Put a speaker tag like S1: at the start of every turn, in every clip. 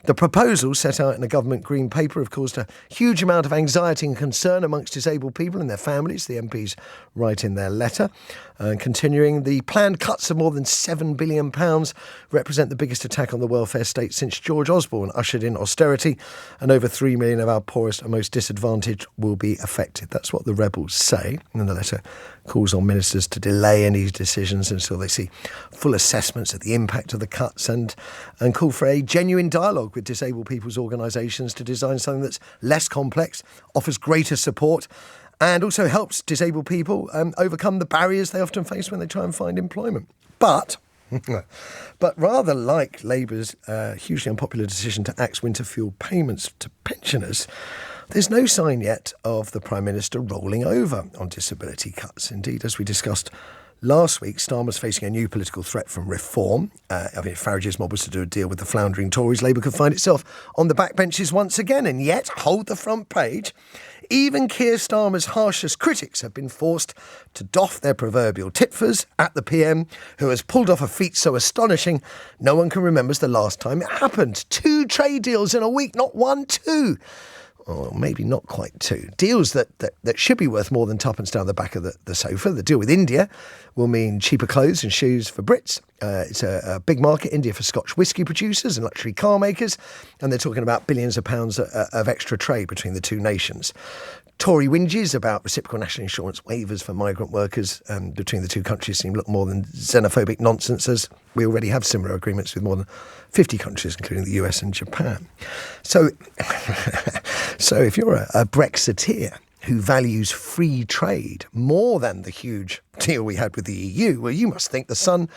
S1: The proposals set out in a government green paper have caused a huge amount of anxiety and concern amongst disabled people and their families, the MPs write in their letter. Continuing, the planned cuts of more than £7 billion represent the biggest attack on the welfare state since George Osborne ushered in austerity, and over 3 million of our poorest and most disadvantaged will be affected. That's what the rebels say. And the letter calls on ministers to delay any decisions until they see full assessments of the impact of the cuts, and call for a genuine dialogue with disabled people's organisations to design something that's less complex, offers greater support, and also helps disabled people overcome the barriers they often face when they try and find employment. But rather like Labour's hugely unpopular decision to axe winter fuel payments to pensioners, there's no sign yet of the Prime Minister rolling over on disability cuts. Indeed, as we discussed last week, Starmer's facing a new political threat from reform. If Farage's mob was to do a deal with the floundering Tories, Labour could find itself on the backbenches once again. And yet, hold the front page, even Keir Starmer's harshest critics have been forced to doff their proverbial tit-fers at the PM, who has pulled off a feat so astonishing no one can remember the last time it happened. 2 trade deals in a week, not 1, 2. Or maybe not quite 2. Deals that should be worth more than tuppence down the back of the sofa. The deal with India will mean cheaper clothes and shoes for Brits. It's a big market, India, for Scotch whisky producers and luxury car makers. And they're talking about billions of pounds of extra trade between the two nations. Tory whinges about reciprocal national insurance waivers for migrant workers between the two countries seem little more than xenophobic nonsense, as we already have similar agreements with more than 50 countries, including the US and Japan. So if you're a Brexiteer who values free trade more than the huge deal we had with the EU, well, you must think the sun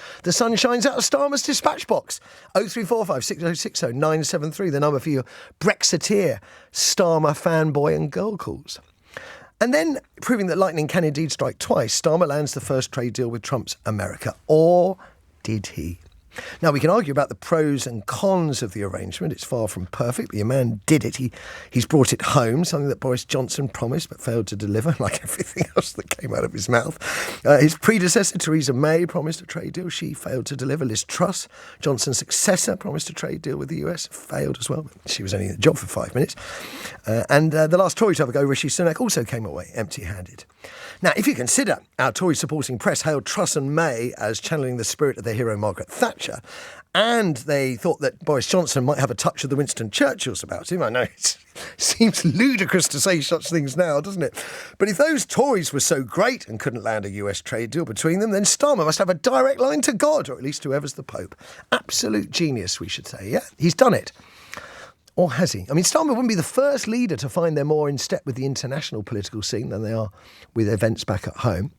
S1: shines out of Starmer's dispatch box. 0345 6060 973, the number for your Brexiteer, Starmer fanboy and girl calls. And then, proving that lightning can indeed strike twice, Starmer lands the first trade deal with Trump's America. Or did he? Now, we can argue about the pros and cons of the arrangement. It's far from perfect, but your man did it. He's brought it home, something that Boris Johnson promised but failed to deliver, like everything else that came out of his mouth. His predecessor, Theresa May, promised a trade deal. She failed to deliver. Liz Truss, Johnson's successor, promised a trade deal with the US. Failed as well. She was only in the job for 5 minutes. And the last Tory to have a go, Rishi Sunak, also came away empty-handed. Now, if you consider our Tory-supporting press hailed Truss and May as channeling the spirit of their hero Margaret Thatcher, and they thought that Boris Johnson might have a touch of the Winston Churchills about him. I know it seems ludicrous to say such things now, doesn't it? But if those Tories were so great and couldn't land a US trade deal between them, then Starmer must have a direct line to God, or at least whoever's the Pope. Absolute genius, we should say, yeah? He's done it. Or has he? I mean, Starmer wouldn't be the first leader to find they're more in step with the international political scene than they are with events back at home.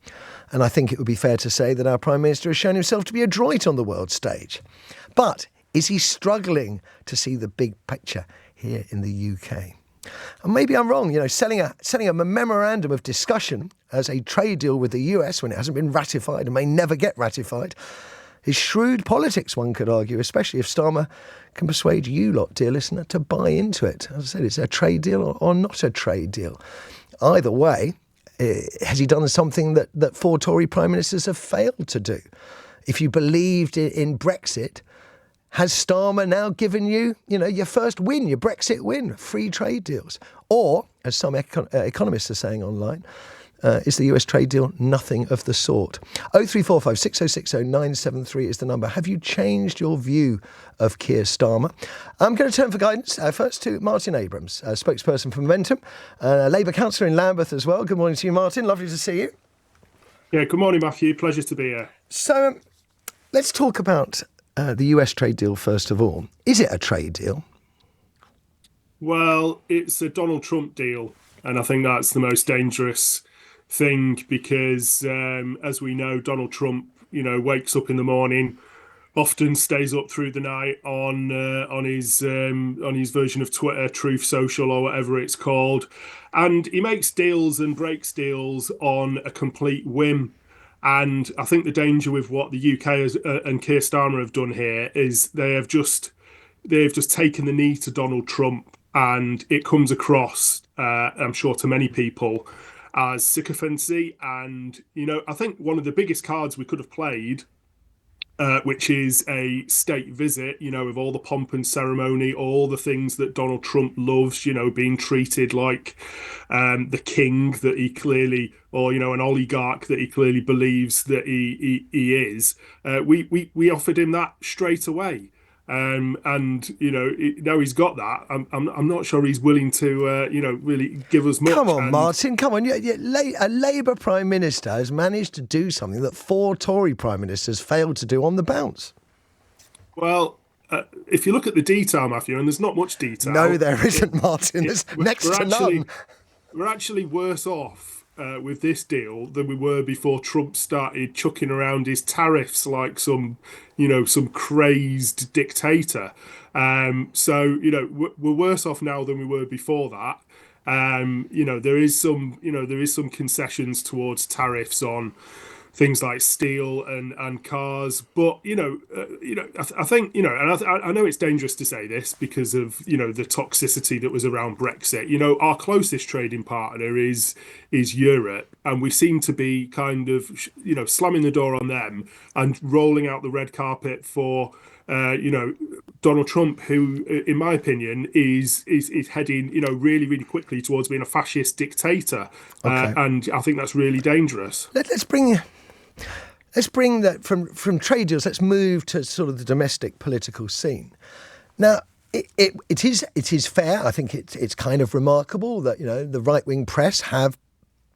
S1: And I think it would be fair to say that our Prime Minister has shown himself to be adroit on the world stage. But is he struggling to see the big picture here in the UK? And maybe I'm wrong, selling a memorandum of discussion as a trade deal with the US when it hasn't been ratified and may never get ratified is shrewd politics, one could argue, especially if Starmer can persuade you lot, dear listener, to buy into it. As I said, it's a trade deal or not a trade deal. Either way, has he done something that 4 Tory Prime Ministers have failed to do? If you believed in Brexit, has Starmer now given you, your first win, your Brexit win, free trade deals? Or, as some economists are saying online, is the US trade deal nothing of the sort? 0345 6060 973 is the number. Have you changed your view of Keir Starmer? I'm going to turn for guidance first to Martin Abrams, spokesperson for Momentum, Labour councillor in Lambeth as well. Good morning to you, Martin. Lovely to see you.
S2: Yeah, good morning, Matthew. Pleasure to be here.
S1: So let's talk about the US trade deal first of all. Is it a trade deal?
S2: Well, it's a Donald Trump deal, and I think that's the most dangerous thing because, as we know, Donald Trump, wakes up in the morning, often stays up through the night on his version of Twitter, Truth Social or whatever it's called, and he makes deals and breaks deals on a complete whim. And I think the danger with what the UK and Keir Starmer have done here is they've just taken the knee to Donald Trump, and it comes across, I'm sure, to many people as sycophancy. And, I think one of the biggest cards we could have played which is a state visit, with all the pomp and ceremony, all the things that Donald Trump loves, being treated like the king that he clearly, or, an oligarch that he clearly believes that he is. We offered him that straight away. And now he's got that. I'm not sure he's willing to really give us much.
S1: Come on, Martin. Come on. A Labour Prime Minister has managed to do something that 4 Tory Prime Ministers failed to do on the bounce.
S2: Well, if you look at the detail, Matthew, and there's not much detail.
S1: No, there isn't, Martin. There's next to none.
S2: We're actually worse off with this deal than we were before Trump started chucking around his tariffs like some crazed dictator. So we're worse off now than we were before that. There is some concessions towards tariffs on things like steel and cars, but I think and I know it's dangerous to say this because of the toxicity that was around Brexit. Our closest trading partner is Europe, and we seem to be kind of slamming the door on them and rolling out the red carpet for Donald Trump, who, in my opinion, is heading really, really quickly towards being a fascist dictator, and I think that's really dangerous.
S1: Let's bring that from trade deals. Let's move to sort of the domestic political scene. Now, it is fair. I think it's kind of remarkable that the right wing press have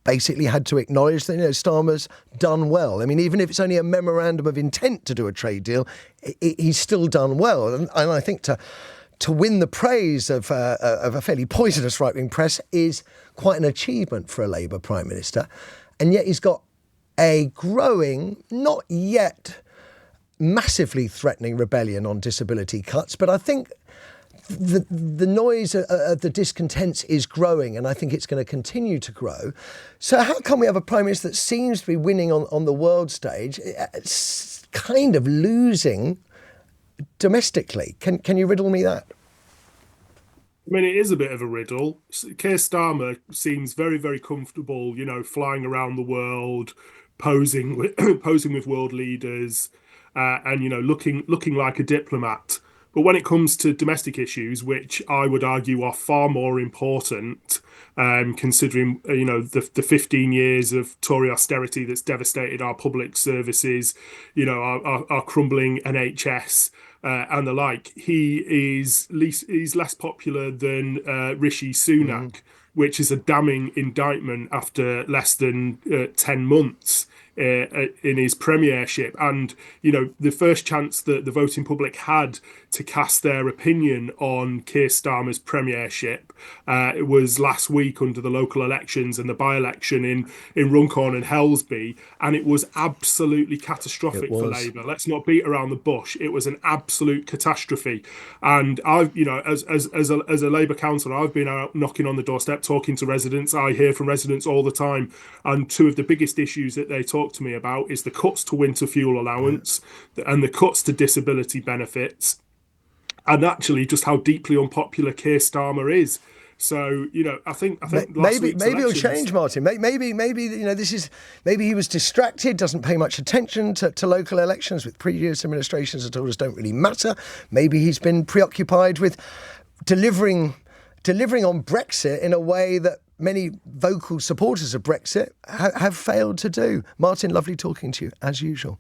S1: basically had to acknowledge that Starmer's done well. I mean, even if it's only a memorandum of intent to do a trade deal, he's still done well. And I think to win the praise of a fairly poisonous right wing press is quite an achievement for a Labour Prime Minister. And yet he's got a growing, not yet massively threatening rebellion on disability cuts, but I think the noise of the discontents is growing, and I think it's going to continue to grow. So how come we have a Prime Minister that seems to be winning on the world stage, it's kind of losing domestically? Can you riddle me that?
S2: I mean, it is a bit of a riddle. Keir Starmer seems very, very comfortable, flying around the world, posing with world leaders, and looking like a diplomat. But when it comes to domestic issues, which I would argue are far more important, considering the 15 years of Tory austerity that's devastated our public services, our crumbling NHS. And the like, he's less popular than Rishi Sunak, which is a damning indictment after less than 10 months in his premiership. And the first chance that the voting public had to cast their opinion on Keir Starmer's premiership was last week under the local elections and the by-election in Runcorn and Helsby, and it was absolutely catastrophic for Labour. Let's not beat around the bush. It was an absolute catastrophe. And I've, as a Labour councillor, I've been out knocking on the doorstep, talking to residents. I hear from residents all the time, and two of the biggest issues that they talk to me about is the cuts to winter fuel allowance and the cuts to disability benefits, and actually just how deeply unpopular Keir Starmer is. So I think
S1: maybe it'll change, Martin. Maybe maybe he was distracted, doesn't pay much attention to local elections, with previous administrations that told us don't really matter. Maybe he's been preoccupied with delivering on Brexit in a way that many vocal supporters of Brexit have failed to do. Martin, lovely talking to you as usual.